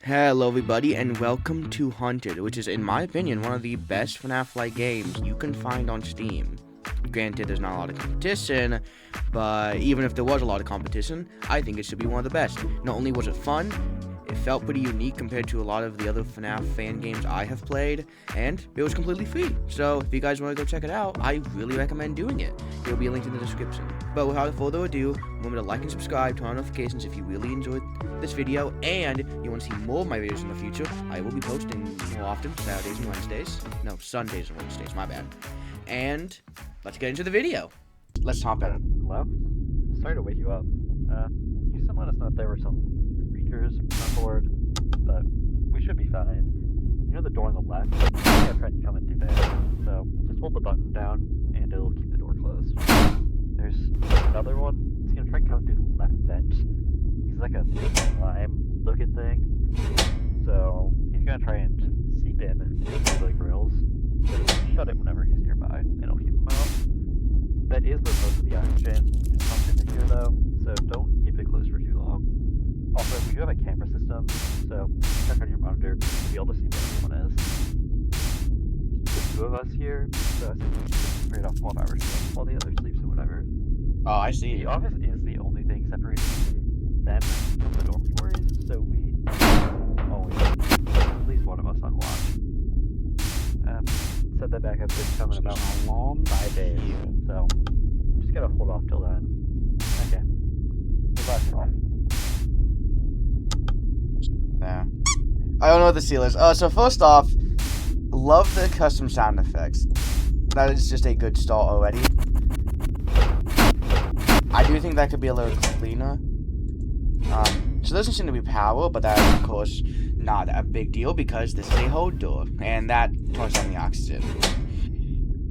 Hello everybody and welcome to Haunted, which is in my opinion one of the best FNAF-like games you can find on Steam. Granted, there's not a lot of competition, but even if there was a lot of competition, I think it should be one of the best. Not only was it fun, it felt pretty unique compared to a lot of the other FNAF fan games I have played, and it was completely free. So if you guys want to go check it out, I really recommend doing it. There will be a link in the description. But without further ado, remember to like and subscribe, turn on notifications if you really enjoyed this video, and you want to see more of my videos in the future. I will be posting more often, Saturdays and Wednesdays. No, Sundays and Wednesdays, my bad. And let's get into the video. Let's hop in. Hello? Sorry to wake you up. Houston let us know if there were some creatures on board, but we should be fine. You know the door on the left? Yeah, try to come in through there. So just hold the button down and it'll keep the door closed. There's another one. It's gonna try to come through the left vent. He's like a slime looking thing. So he's gonna try and seep in through the grills. Shut it whenever he's nearby, and it'll keep him out. That is where most of the oxygen is pumped into here, though, so don't keep it closed for too long. Also, we do have a camera system, so check on your monitor to be able to see where everyone is. There's two of us here, so I think we should trade off 12 hours sleep while the other sleeps or whatever. Oh, I see. The office is the only thing separating them from the dormitories, so we always have at least one of us on watch. Said that backup is coming about a long 5 days, so just gotta hold off till then. Okay. Goodbye. Yeah. I don't know what the seal is. So first off, love the custom sound effects. That is just a good start already. I do think that could be a little cleaner. So there doesn't seem to be power, but that is, of course, not a big deal because this is a hold door, and that turns on the oxygen.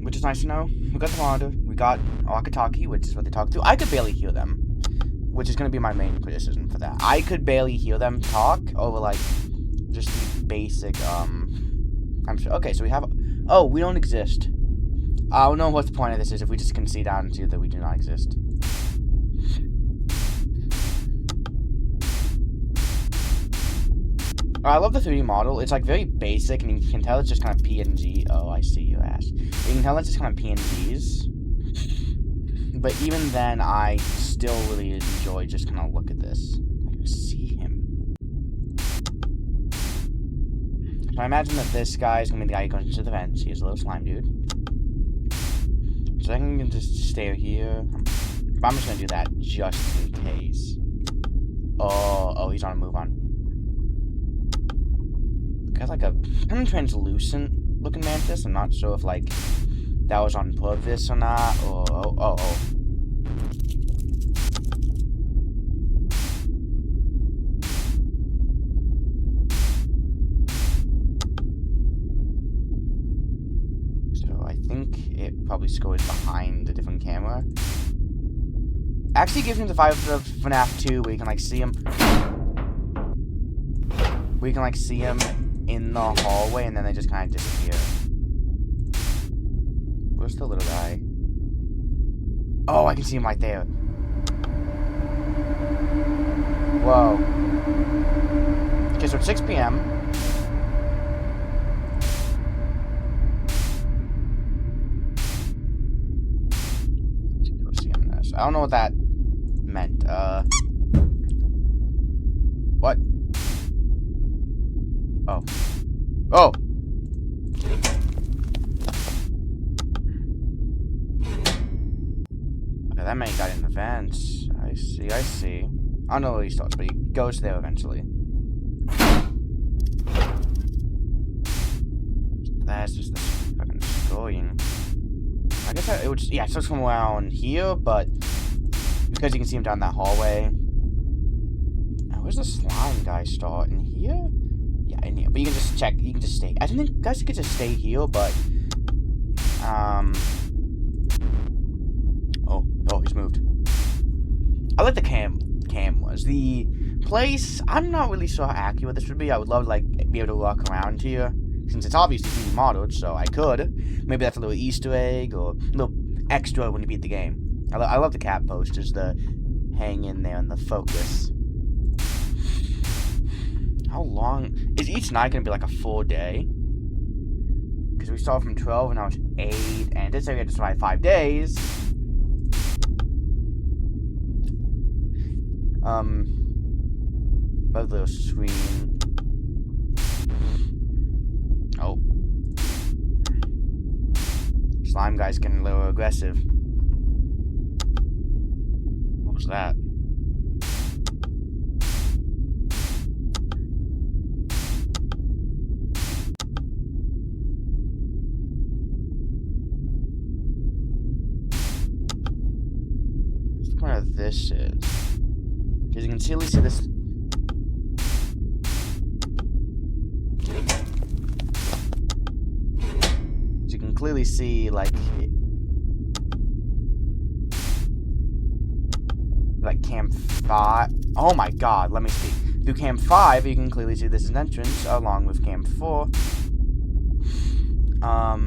Which is nice to know. We got the monitor, we got walkie-talkie, which is what they talk to. I could barely hear them, which is going to be my main criticism for that. I could barely hear them talk over, like, just the basic, I'm sure. Okay, so we have, oh, we don't exist. I don't know what the point of this is if we just can see down and see that we do not exist. I love the 3D model. It's like very basic, and you can tell it's just kind of PNG. Oh, I see your ass. You can tell it's just kind of PNGs. But even then, I still really enjoy just kind of look at this. I can see him. So I imagine that this guy is gonna be the guy who goes into the vents. He's a little slime dude. So I can just stay here. I'm just gonna do that just in case. Oh, he's on a move on. Got like a kind of translucent looking mantis. I'm not sure if like that was on purpose or not. Oh. So I think it probably scores behind a different camera. Actually gives me the vibe of FNAF 2 where you can like see him. In the hallway, and then they just kind of disappear. Where's the little guy? Oh, I can see him right there. Whoa. Okay, so it's 6 p.m. Let's go see him in this. I don't know what that meant. What? Oh. Okay, that man got in the vents. I see. I don't know where he starts, but he goes there eventually. That's just the fucking scoring. I guess it would just, yeah, it starts from around here, but because you can see him down that hallway. Now, where's the slime guy start? In here? Yeah, in here. But you can just check. You can just stay. I think guys could just stay here, but oh, he's moved. I like the cameras. The place. I'm not really sure how accurate this would be. I would love to like be able to walk around here, since it's obviously 3D modeled. So I could. Maybe that's a little Easter egg or a little extra when you beat the game. I love the cat posters. The hang in there and the focus. How long is each night gonna be like a full day? Because we started from 12 and now it's 8, and it did say we had to survive 5 days. Love the little screen. Oh. Slime guy's getting a little aggressive. What was that? What's the point of this is? Because you can clearly see this. As you can clearly see, like cam 5. Oh my god, let me speak. Through cam 5, you can clearly see this is an entrance, along with cam 4. I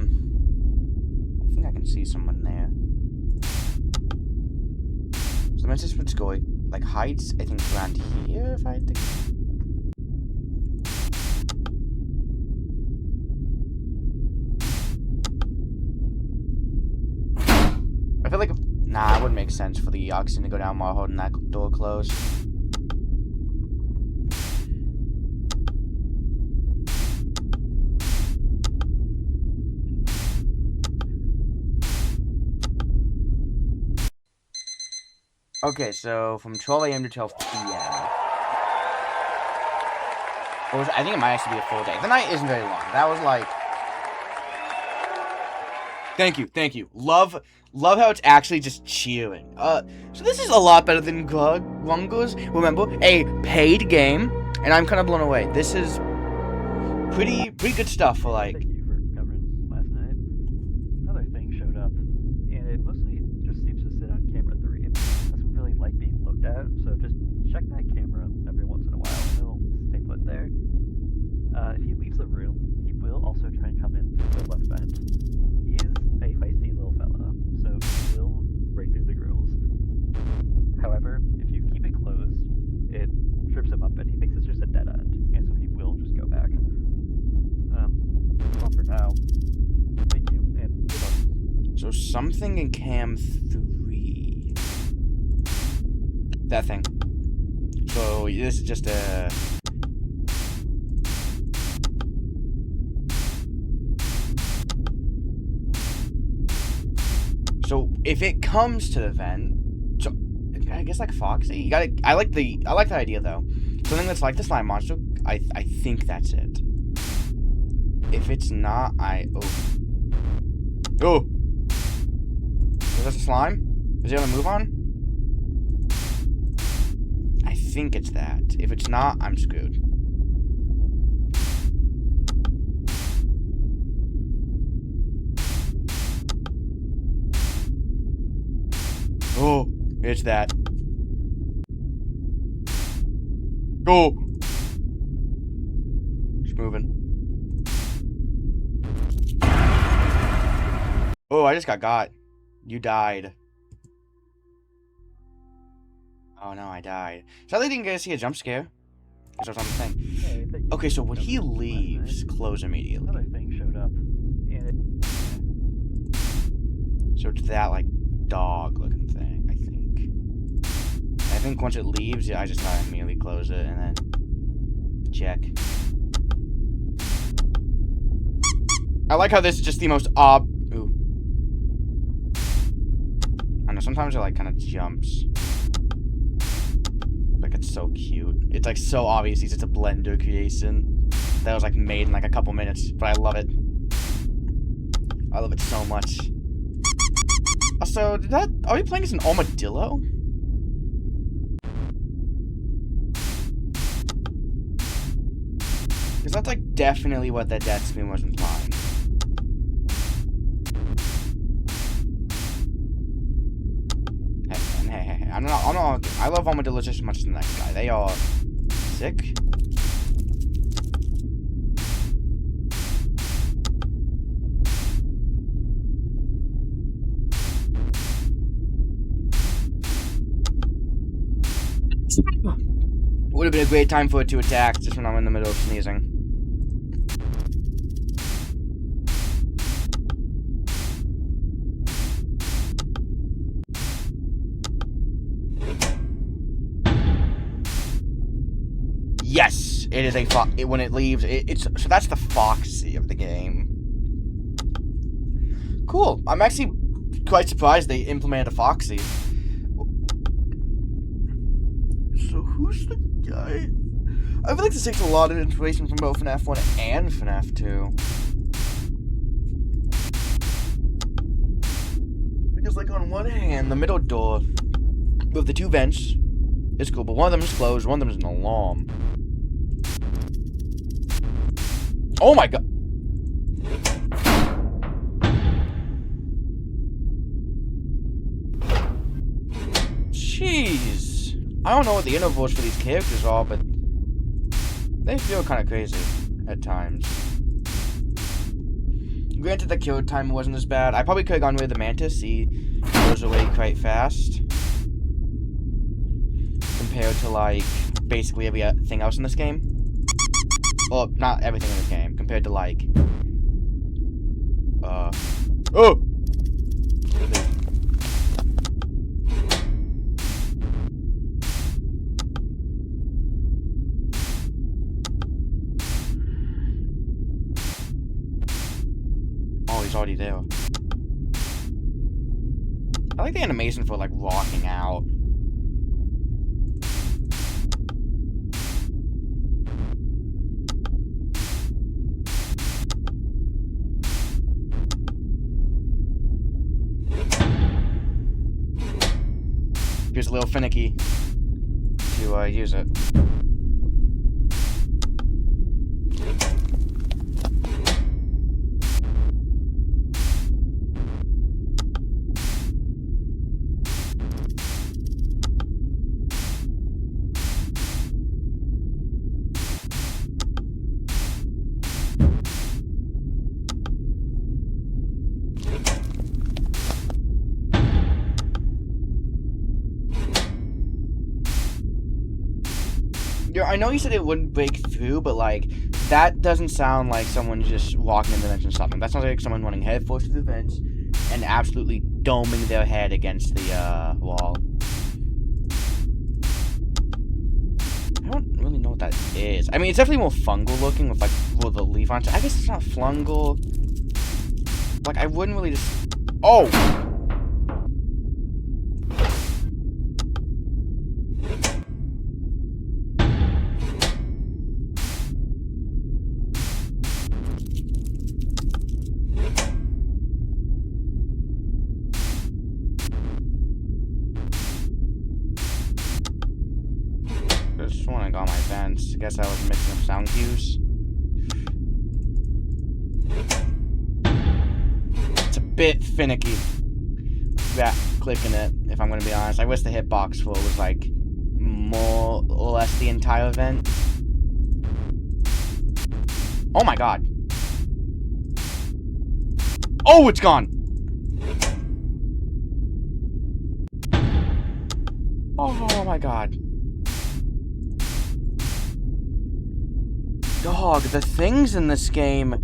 think I can see someone there. So the message would go like heights, I think around here, if I think. I feel like nah, it wouldn't make sense for the oxygen to go down while holding that door closed. Okay, so from 12 a.m. to 12 p.m. I think it might actually be a full day. The night isn't very long. That was like... Thank you. Love how it's actually just cheering. So this is a lot better than Grungles. Remember, a paid game, and I'm kind of blown away. This is pretty good stuff for like... Thank you for covering last night. Another thing showed up, and it mostly just seems to sit on camera 3. It doesn't really like being looked at, so just check that camera every once in a while, and it'll stay put there. If he leaves the room, he will also try and come in through the left vent. He is a feisty little fella, so he will break through the grills. However, if you keep it closed, it trips him up and he thinks it's just a dead end, and so he will just go back. Well, for now, thank you, and good luck. So something in cam 3. That thing. So this is just a... So if it comes to the vent, so I guess like Foxy, you gotta. I like the idea though. Something that's like the slime monster. I think that's it. If it's not, oh, is that a slime? Is it gonna move on? I think it's that. If it's not, I'm screwed. Oh, it's that. Oh! It's moving. Oh, I just got. You died. Oh no, I died. Sadly, didn't get to see a jump scare. Because I was on the thing. Hey, thank you. Okay, so when he leaves, close immediately. Another thing showed up, and So it's that, like, dog-looking thing, I think. I think once it leaves, yeah, I just gotta immediately close it and then check. I like how this is just the most ooh. I know, sometimes it, like, kind of jumps. Like, it's so cute. It's, like, so obvious he's just a Blender creation that was, like, made in, like, a couple minutes. But I love it. I love it so much. Also, are we playing as an armadillo? Because that's, like, definitely what that death screen was implying. Hey. I'm not, I love armadillos just as much as the next guy. They are sick. Would have been a great time for it to attack, just when I'm in the middle of sneezing. Yes, it is a when it leaves, it's so that's the Foxy of the game. Cool. I'm actually quite surprised they implemented a Foxy. So who's the guy? I feel like this takes a lot of inspiration from both FNAF 1 and FNAF 2. Because, like, on one hand, the middle door with the two vents is cool, but one of them is closed, one of them is an alarm. Oh my god! Jeez! I don't know what the intervals for these characters are, but they feel kind of crazy at times. Granted, the kill time wasn't as bad. I probably could have gone with the Mantis. He goes away quite fast. Compared to, like, basically everything else in this game. Well, not everything in this game. Compared to, like... Oh! He's already there. I like the animation for, like, rocking out. Here's a little finicky to use it. I know you said it wouldn't break through, but, like, that doesn't sound like someone just walking in the vents and stopping. That sounds like someone running headfirst through the vents and absolutely doming their head against the, wall. I don't really know what that is. I mean, it's definitely more fungal looking with, like, the leaf on it. I guess it's not fungal. Like, I wouldn't really just... Oh! Just want to go on my vents. I guess I was mixing up sound cues. It's a bit finicky. Yeah, clicking it, if I'm going to be honest. I wish the hitbox flow was, like, more or less the entire vent. Oh my god. Oh, it's gone! Oh my god. Dog, the things in this game,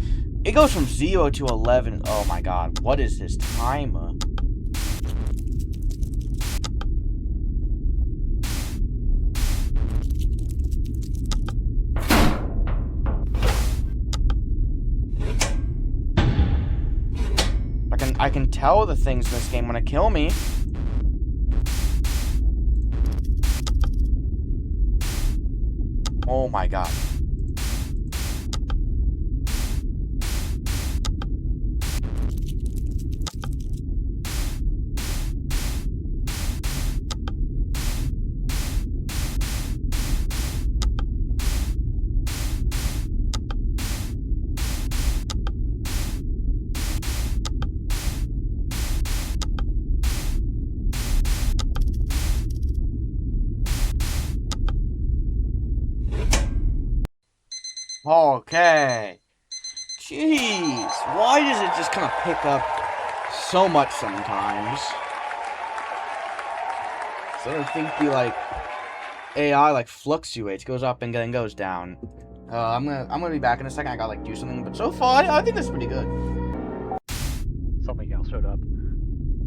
it goes from 0 to 11. Oh my god, what is this timer? I can tell the things in this game want to kill me. Oh my god. Okay. Jeez. Why does it just kind of pick up so much sometimes? So I think be like AI like fluctuates, goes up and then goes down. I'm gonna be back in a second. I gotta like do something, but so far I think that's pretty good. Something else showed up.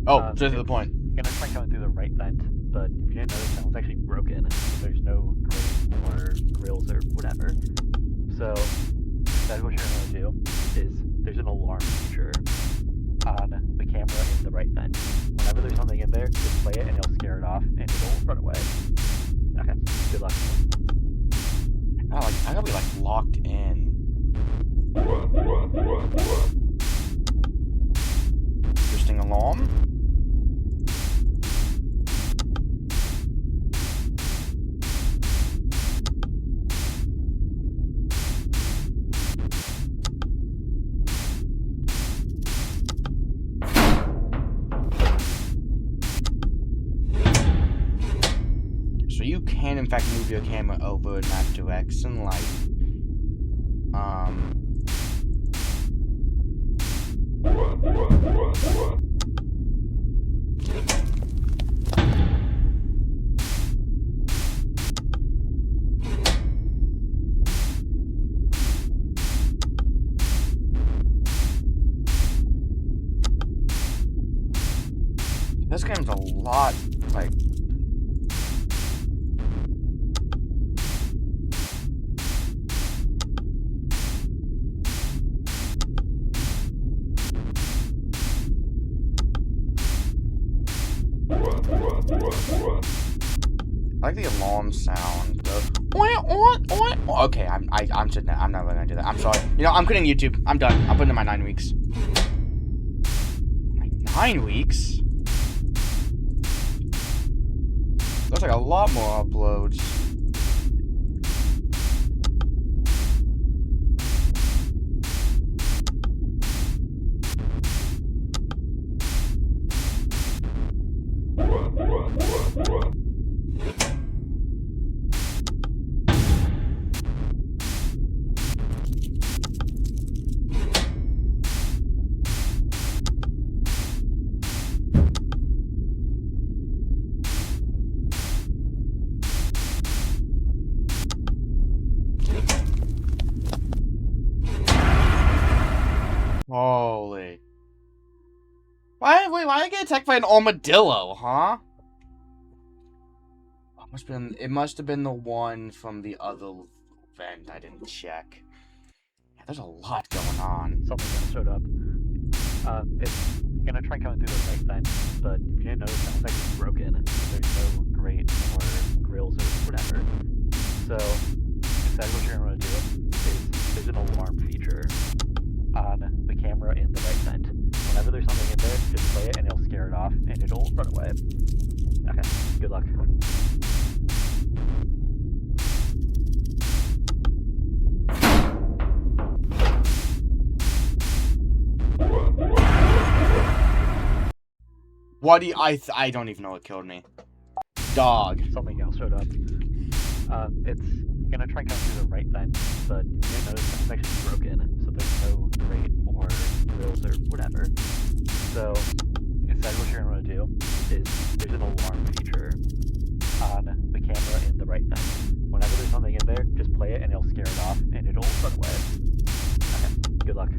Oh, straight to the point. Gonna try coming through the right vent, but if you didn't notice, that one's actually broken. So there's no grate or grills or whatever. So instead, what you're gonna do is there's an alarm feature on the camera in the right vent. Whenever there's something in there, just play it and it'll scare it off and it'll run away. Okay, good luck. I gotta be like locked in. Interesting alarm. So you can in fact move your camera over in that direction, like this game's a lot like I like the alarm sound. Okay, I'm sitting there. I'm never gonna do that. I'm sorry. You know, I'm quitting YouTube. I'm done. I'm putting in my 9 weeks. 9 weeks? Looks like a lot more uploads. Holy. Why did I get attacked by an armadillo, huh? It must have been the one from the other vent. I didn't check. Yeah, there's a lot going on. Something else showed up. It's gonna try coming through the right vent, but if you didn't notice, that one's actually broken. There's no grate or grills or whatever. So instead, what you're gonna do is there's an alarm feature on the camera in the right vent. Whenever there's something in there, just play it and it'll scare it off and it'll run away. Okay, good luck. What do you, I don't even know what killed me. Dog. Something else showed up. It's gonna try and come through the right vent, but you didn't notice that it's actually broken, so there's no grate or grills or whatever. So instead, what you're gonna do is there's an alarm feature on the camera in the right vent. Whenever there's something in there, just play it and it'll scare it off and it'll run away. Okay, good luck.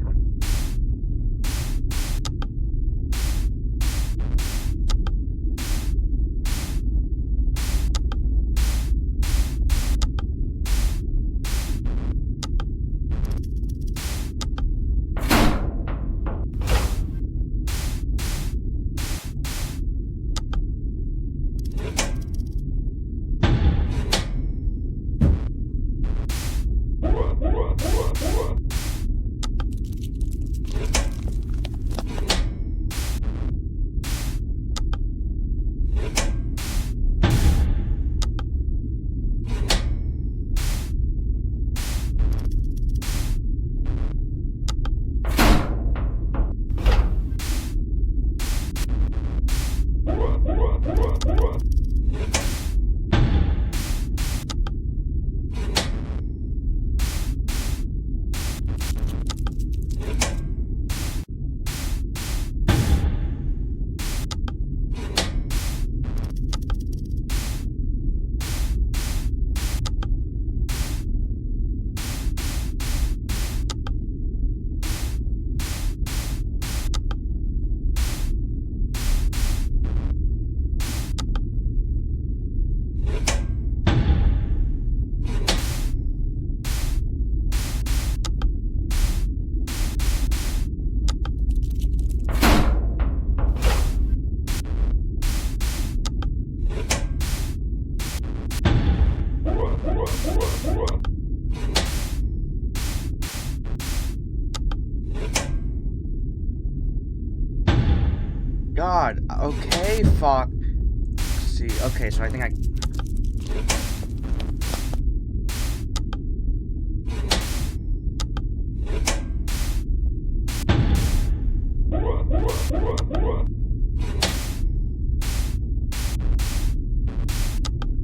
god. Okay, fuck. Let's see. Okay, so I think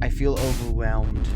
I feel overwhelmed.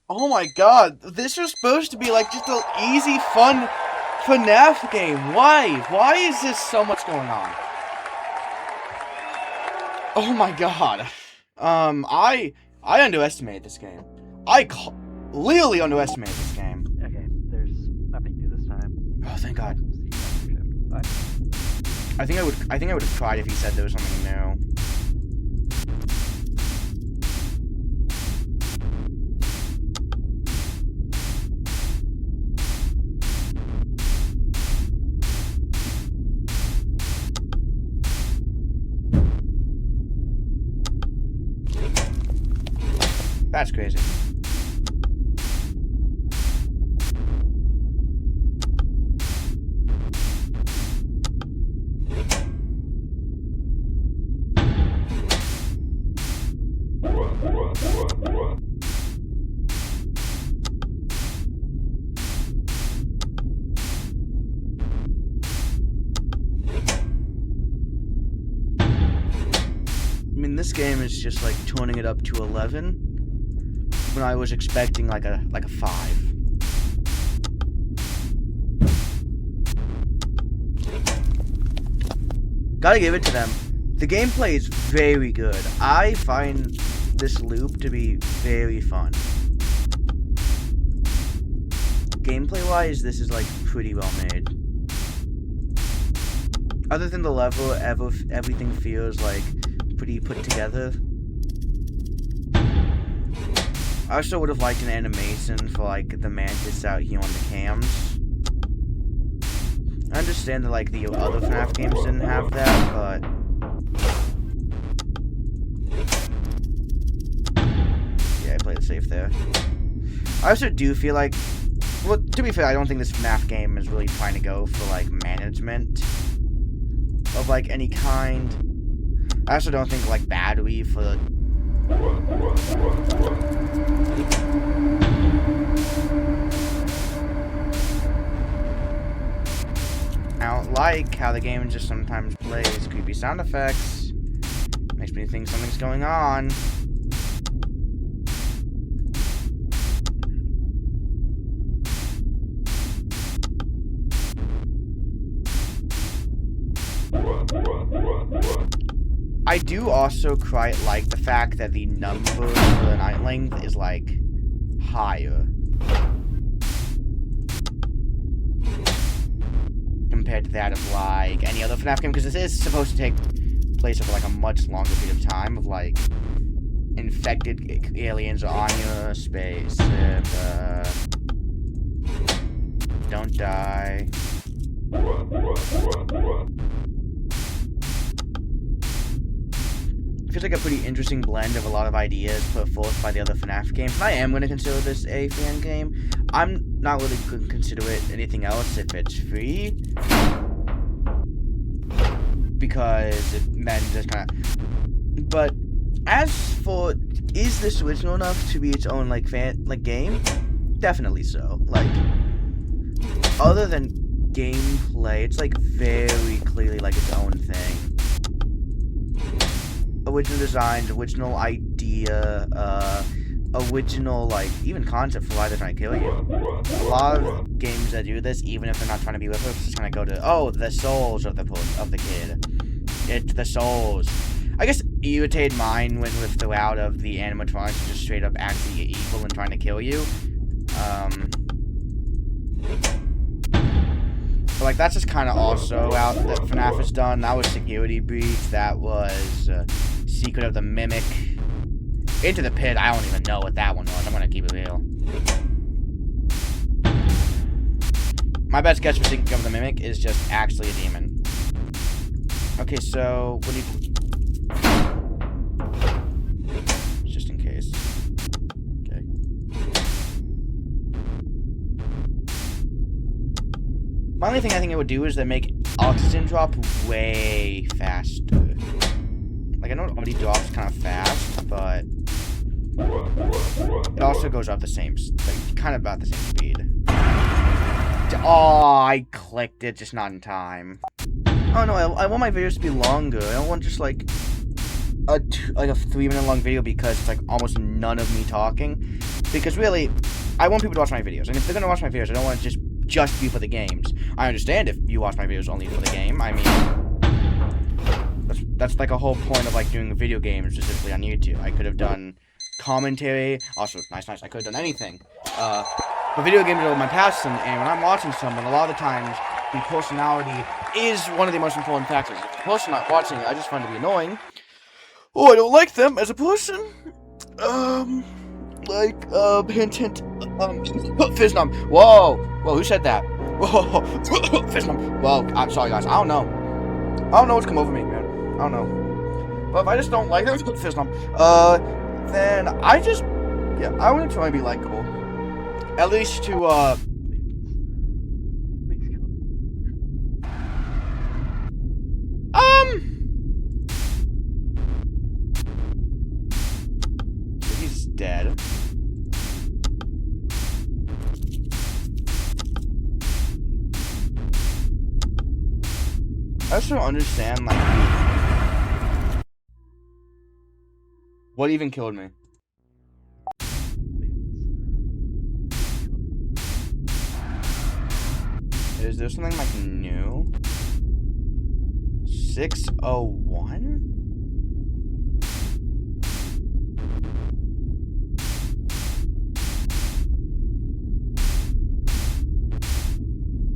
Oh my god, this was supposed to be like just an easy, fun FNAF game. Why? Why is this so much going on? Oh my god. I underestimated this game. I clearly underestimated this game. Okay, there's nothing new this time. Oh, thank god. See you after shift. Bye. I think I would have cried if he said there was something new. That's crazy. mean, this game is just like turning it up to 11 when I was expecting like a 5. Gotta give it to them. The gameplay is very good. I find this loop to be very fun. Gameplay-wise, this is like pretty well made. Other than the level, everything feels like pretty put together. I also would have liked an animation for like the mantis out here on the cams. I understand that like the other FNAF games didn't have that, but yeah, I played it safe there. I also do feel like, well, to be fair, I don't think this FNAF game is really trying to go for like management of like any kind. I also don't think like battery for I don't like how the game just sometimes plays creepy sound effects. Makes me think something's going on. I do also quite like the fact that the number for the night length is like higher compared to that of like any other FNAF game, because this is supposed to take place over like a much longer period of time of like infected aliens on your spaceship. Don't die. Feels like a pretty interesting blend of a lot of ideas put forth by the other FNAF games. And I am going to consider this a fan game. I'm not really going to consider it anything else if it's free, because it then just kind of. But as for, is this original enough to be its own like game? Definitely so. Like, other than gameplay, it's like very clearly like its own thing. Original designs, original idea, original, like, even concept for why they're trying to kill you. A lot of games that do this, even if they're not trying to be with us, just kind of go to, oh, the souls of the kid. It's the souls. I guess irritated mine went with the route of the animatronics just straight up actually evil and trying to kill you. But, like, that's just kind of also out that FNAF has done. That was Security Breach. That was Secret of the Mimic. Into the Pit, I don't even know what that one was. I'm gonna keep it real. My best guess for Secret of the Mimic is just actually a demon. Okay, so, what do you... Just in case. Okay. My only thing I think it would do is that make oxygen drop way faster. Like, I know it already drops kind of fast, but it also goes up the same, like, kind of about the same speed. Oh, I clicked it, just not in time. Oh no, I want my videos to be longer. I don't want just like a 3-minute long video because it's like almost none of me talking. Because really, I want people to watch my videos, and if they're gonna watch my videos, I don't want it just be for the games. I understand if you watch my videos only for the game. I mean, that's like a whole point of like doing video games specifically on YouTube. I could have done commentary. Also, nice. I could have done anything. But video games are my passion, and when I'm watching someone, a lot of the times the personality is one of the most important factors. If the person not watching it, I just find it to be annoying. Oh, I don't like them as a person. Hint, Fnaf. Whoa, who said that? Whoa, Fnaf. Whoa, I'm sorry, guys. I don't know what's come over me, man. I don't know. But if I just don't like them, Fnaf, then I want to try and be likable. At least to, he's dead. I just don't understand, like, What even killed me? Is there something like new? 601?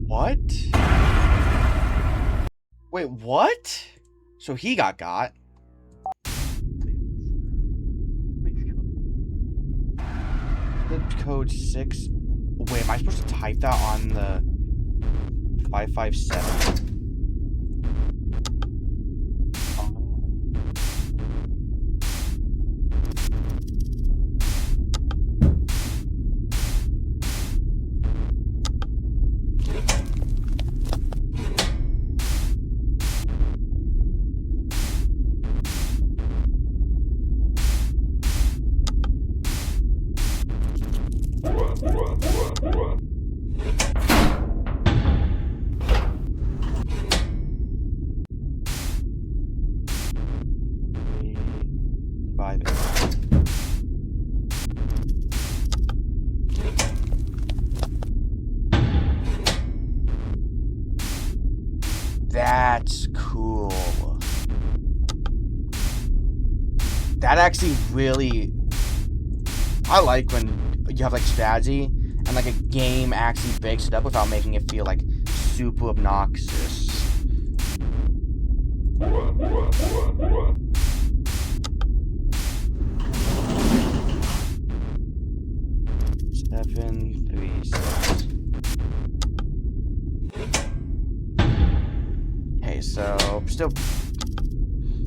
What? Wait, what? So he got. The code 6. Wait, am I supposed to type that on the 557? That's cool. That actually really... I like when you have like strategy and like a game actually breaks it up without making it feel like super obnoxious. Seven, 3, 6. Okay, so still,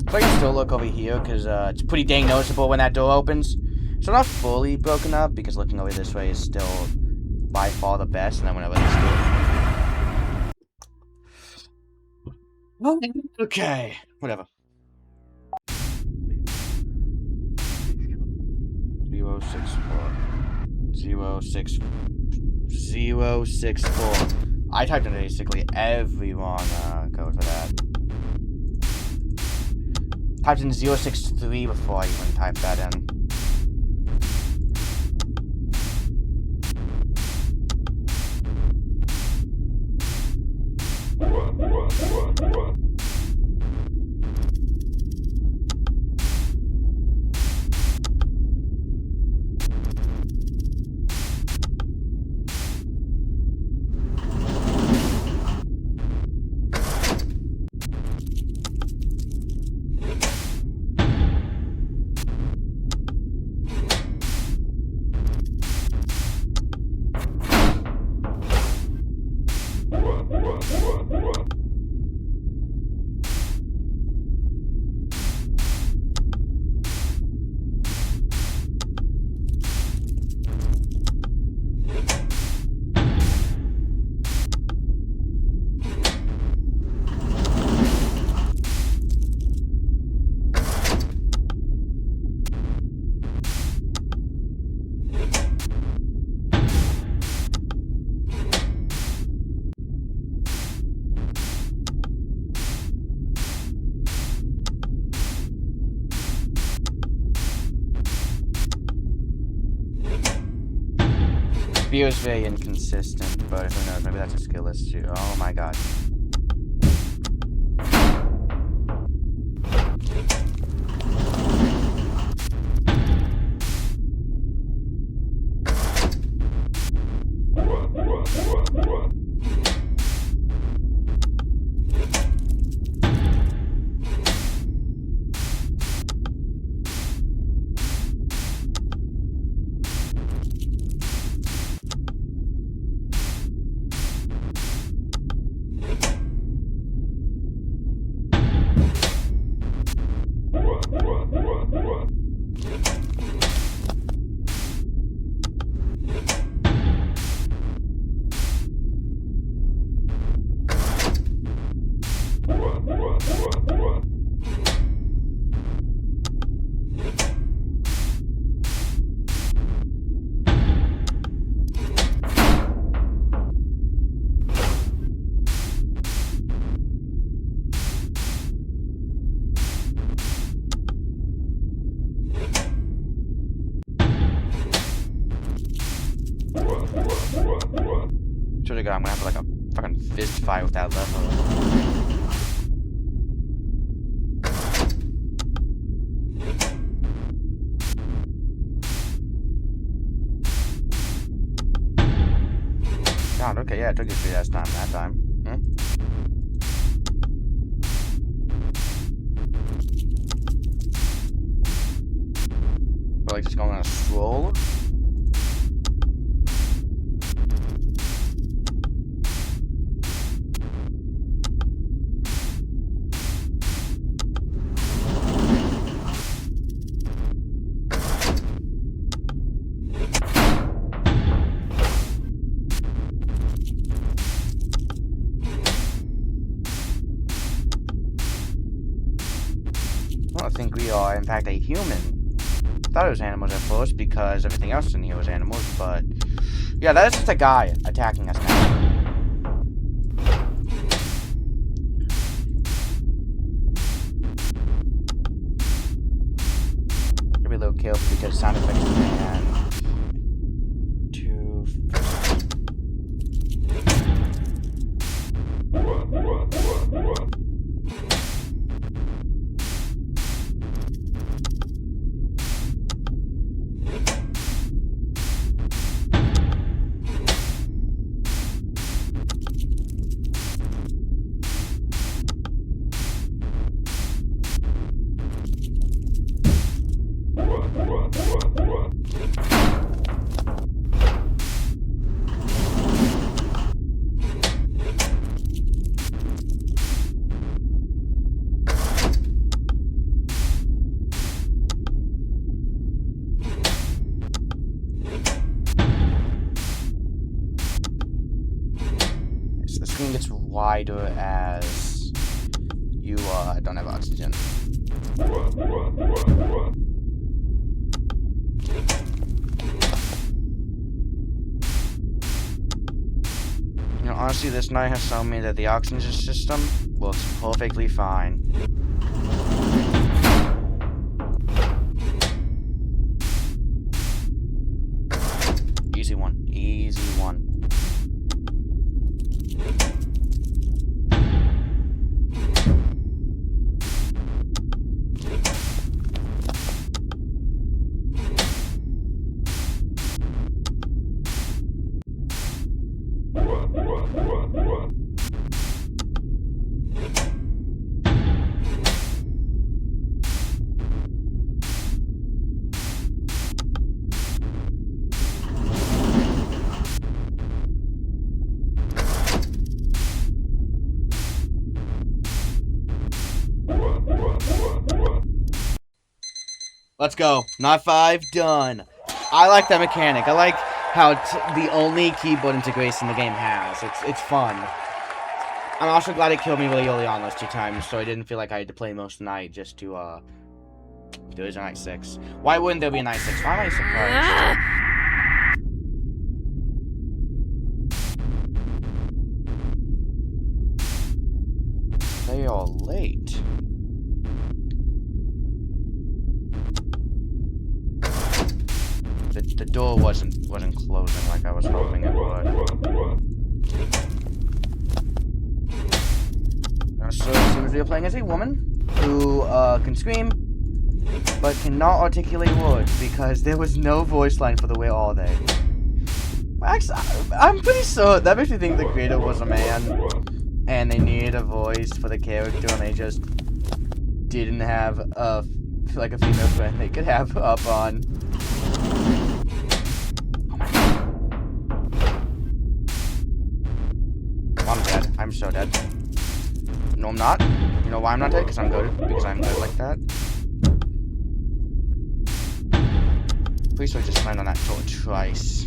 I can still look over here because it's pretty dang noticeable when that door opens. So not fully broken up because looking over this way is still by far the best. And then whenever this door, okay, whatever. 064. I typed in basically every wrong code for that. Typed in 063 before I even typed that in. Feels very inconsistent, but who knows? Maybe that's a skill issue. Oh my god. satisfied with that level. God, okay, yeah, it took you 3 hours time that time. We're like just going on a stroll. I don't think we are, in fact, a human. Thought it was animals at first because everything else in here was animals, but yeah, that is just a guy attacking us now. Gotta be a little careful because sound effects can too. The screen gets wider as you don't have oxygen. You know, honestly, this night has shown me that the oxygen system works perfectly fine. Easy one. Easy one. Let's go. Not 5, done. I like that mechanic. I like how the only keyboard integration the game has. It's fun. I'm also glad it killed me really early on those 2 times, so I didn't feel like I had to play most of the night just to, there's a night 6. Why wouldn't there be a night 6? Why am I surprised? They are late. The door wasn't closing like I was hoping it would. So it seems we are playing as a woman who can scream, but cannot articulate words because there was no voice line for the "Where are they?" Actually, I'm pretty sure that makes me think the creator was a man, and they needed a voice for the character, and they just didn't have a female friend they could have up on. I'm dead. I'm so dead. No, I'm not. You know why I'm not dead? Because I'm good. Because I'm good like that. Please don't just land on that torch twice.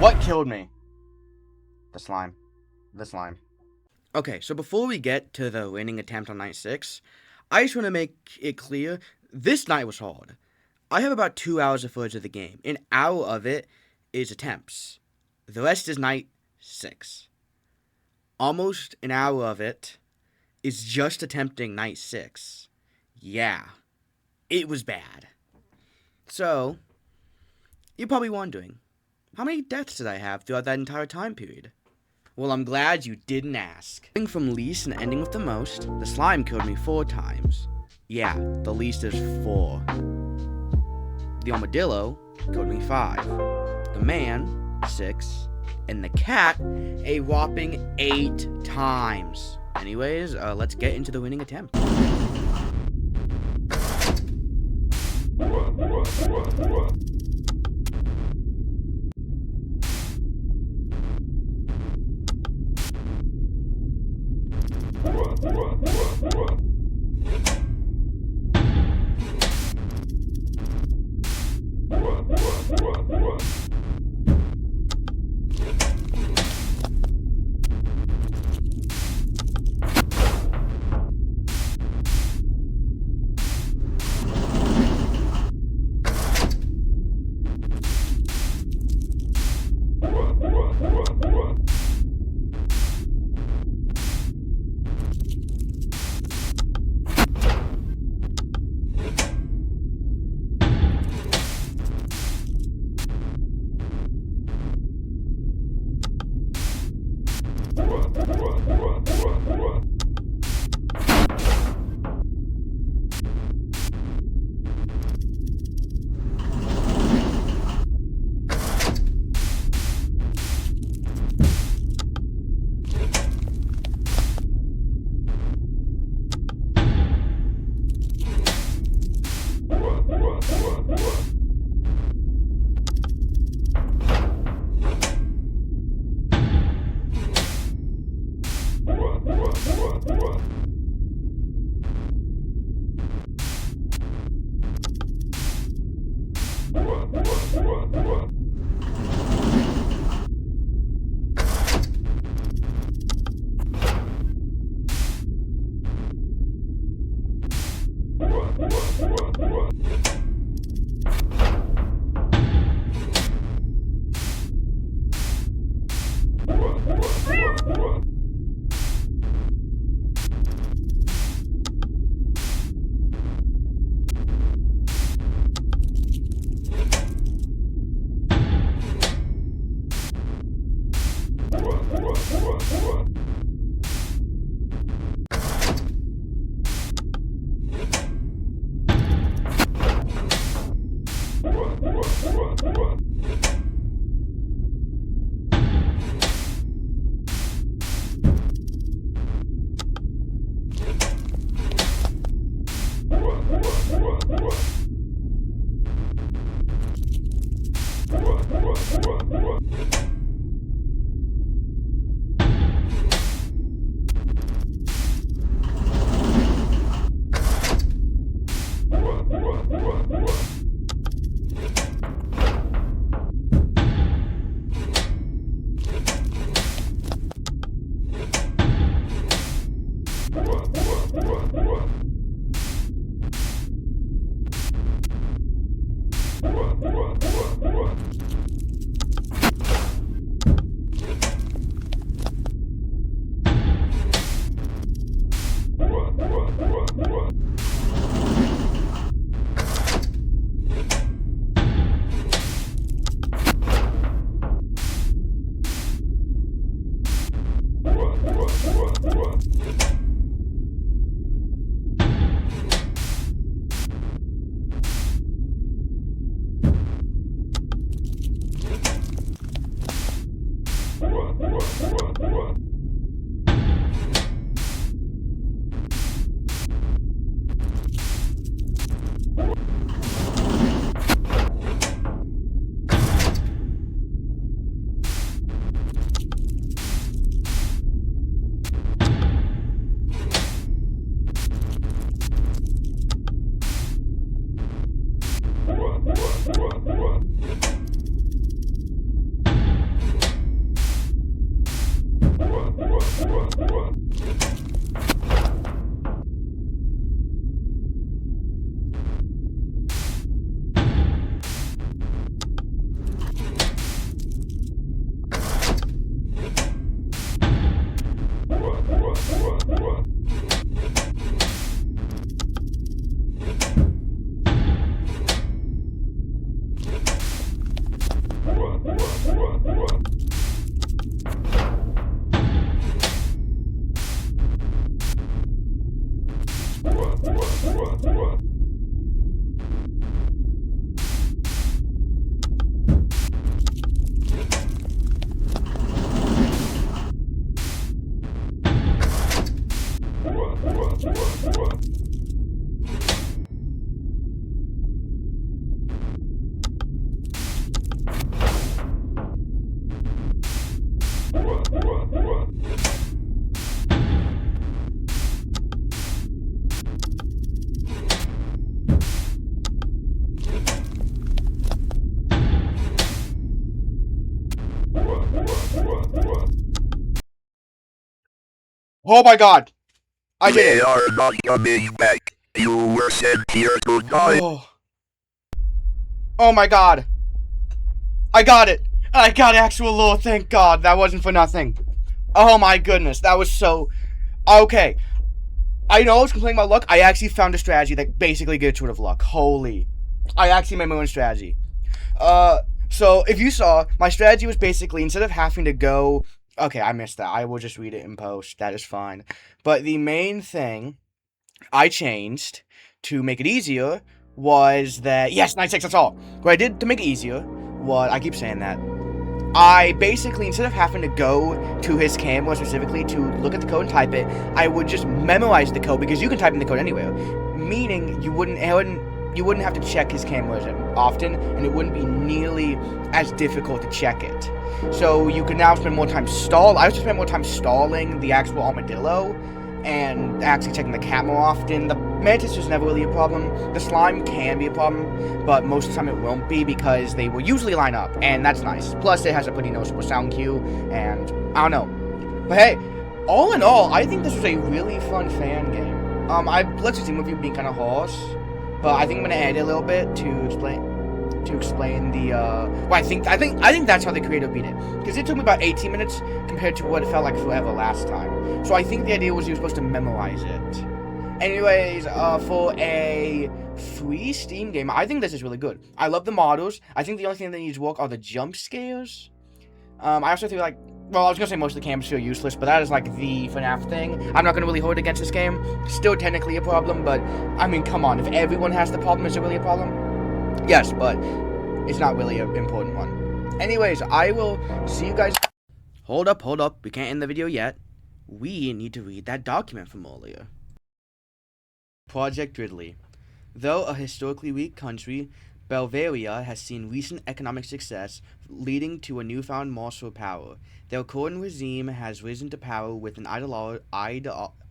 What killed me? The slime. The slime. Okay, so before we get to the winning attempt on night 6, I just want to make it clear, this night was hard. I have about 2 hours of footage of the game. An hour of it is attempts. The rest is night 6. Almost an hour of it is just attempting night 6. Yeah, it was bad. So, you're probably wondering, How many deaths did I have throughout that entire time period? Well, I'm glad you didn't ask. Starting from least and ending with the most, the slime killed me 4 times. Yeah, the least is 4. The armadillo killed me 5. The man, 6. And the cat, a whopping 8 times. Anyways, let's get into the winning attempt. Oh my god! I did it! They are not coming back. You were sent here to die. Oh my god! I got it! I got actual lore, thank god! That wasn't for nothing. Oh my goodness, that was so... Okay. I know I was complaining about luck. I actually found a strategy that basically gets rid of luck. Holy. I actually made my own strategy. So if you saw, my strategy was basically, instead of having to go... Okay, I missed that. I will just read it in post. That is fine. But the main thing I changed to make it easier was that... Yes, 96, that's all. What I did to make it easier was... I keep saying that. I basically, instead of having to go to his camera specifically to look at the code and type it, I would just memorize the code, because you can type in the code anywhere. Meaning, you wouldn't have to check his cameras often, and it wouldn't be nearly as difficult to check it. So you can now spend more time I used to spend more time stalling the actual armadillo, and actually checking the camera often. The mantis is never really a problem. The slime can be a problem, but most of the time it won't be, because they will usually line up, and that's nice. Plus, it has a pretty noticeable sound cue, and I don't know. But hey, all in all, I think this was a really fun fan game. Let's assume with you being kind of hoarse, but I think I'm gonna edit a little bit to explain the well, I think that's how the creator beat it, because it took me about 18 minutes compared to what it felt like forever last time. So I think the idea was you were supposed to memorize it. Anyways, for a free Steam game, I think this is really good. I love the models. I think the only thing that needs work are the jump scares. I also think, like, well, I was gonna say most of the cameras feel useless, but that is like the Fnaf thing. I'm not gonna really hold against this game. Still technically a problem, but I mean, come on, if everyone has the problem, is it really a problem? Yes, but it's not really an important one. Anyways, I will see you guys. Hold up. We can't end the video yet. We need to read that document from earlier. Project Ridley. Though a historically weak country, Bavaria has seen recent economic success, leading to a newfound martial power. Their current regime has risen to power with an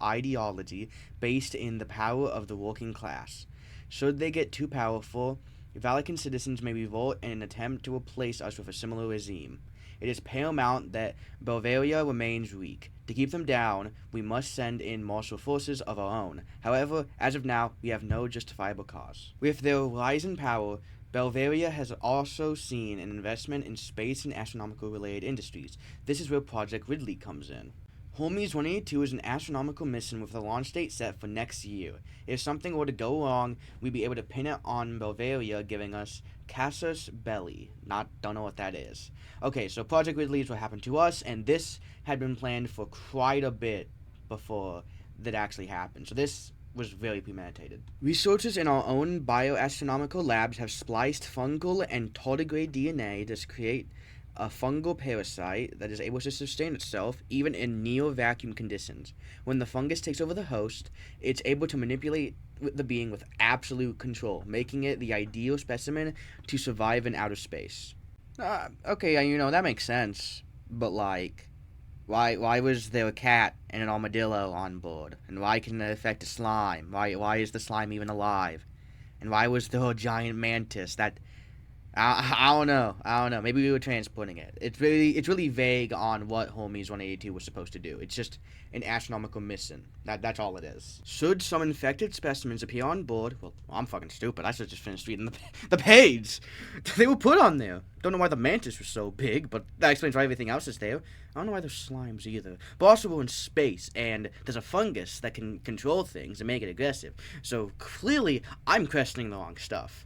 ideology based in the power of the working class. Should they get too powerful, Vatican citizens may revolt in an attempt to replace us with a similar regime. It is paramount that Bavaria remains weak. To keep them down, we must send in martial forces of our own. However, as of now, we have no justifiable cause. With their rise in power, Bavaria has also seen an investment in space and astronomical-related industries. This is where Project Ridley comes in. Hermes 182 is an astronomical mission with a launch date set for next year. If something were to go wrong, we'd be able to pin it on Bavaria, giving us casus belli. Don't know what that is. Okay, so Project Ridley is what happened to us, and this had been planned for quite a bit before that actually happened. So this was very premeditated. Researchers in our own bioastronomical labs have spliced fungal and tardigrade DNA to create a fungal parasite that is able to sustain itself even in near-vacuum conditions. When the fungus takes over the host, it's able to manipulate the being with absolute control, making it the ideal specimen to survive in outer space. Okay, that makes sense, but like, why was there a cat and an armadillo on board? And why can it affect a slime? Why is the slime even alive? And why was there a giant mantis that... I don't know. Maybe we were transporting it. It's really vague on what Hermes 182 was supposed to do. It's just an astronomical mission. That's all it is. Should some infected specimens appear on board, well, I'm fucking stupid. I should have just finished reading the page. They were put on there. Don't know why the mantis was so big, but that explains why everything else is there. I don't know why there's slimes either. But also we're in space, and there's a fungus that can control things and make it aggressive. So clearly, I'm questioning the wrong stuff.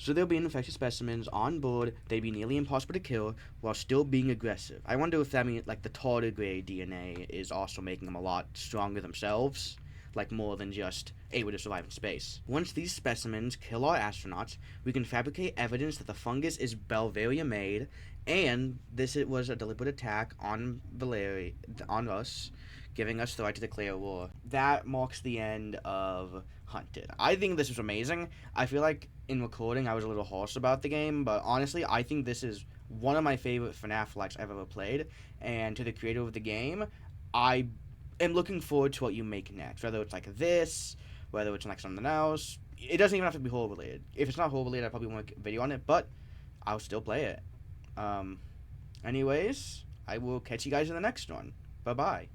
So there'll be infected specimens on board. They'd be nearly impossible to kill while still being aggressive. I wonder if that means, like, the tardigrade DNA is also making them a lot stronger themselves, like more than just able to survive in space. Once these specimens kill our astronauts, we can fabricate evidence that the fungus is Bavaria made And was a deliberate attack on on us, giving us the right to declare war. That marks the end of Hunted. I think this was amazing. I feel like in recording I was a little harsh about the game, but honestly, I think this is one of my favorite FNAF likes I've ever played. And to the creator of the game, I am looking forward to what you make next. Whether it's like this, whether it's like something else. It doesn't even have to be horror related. If it's not horror related, I probably won't make a video on it, but I'll still play it. Anyways, I will catch you guys in the next one. Bye-bye.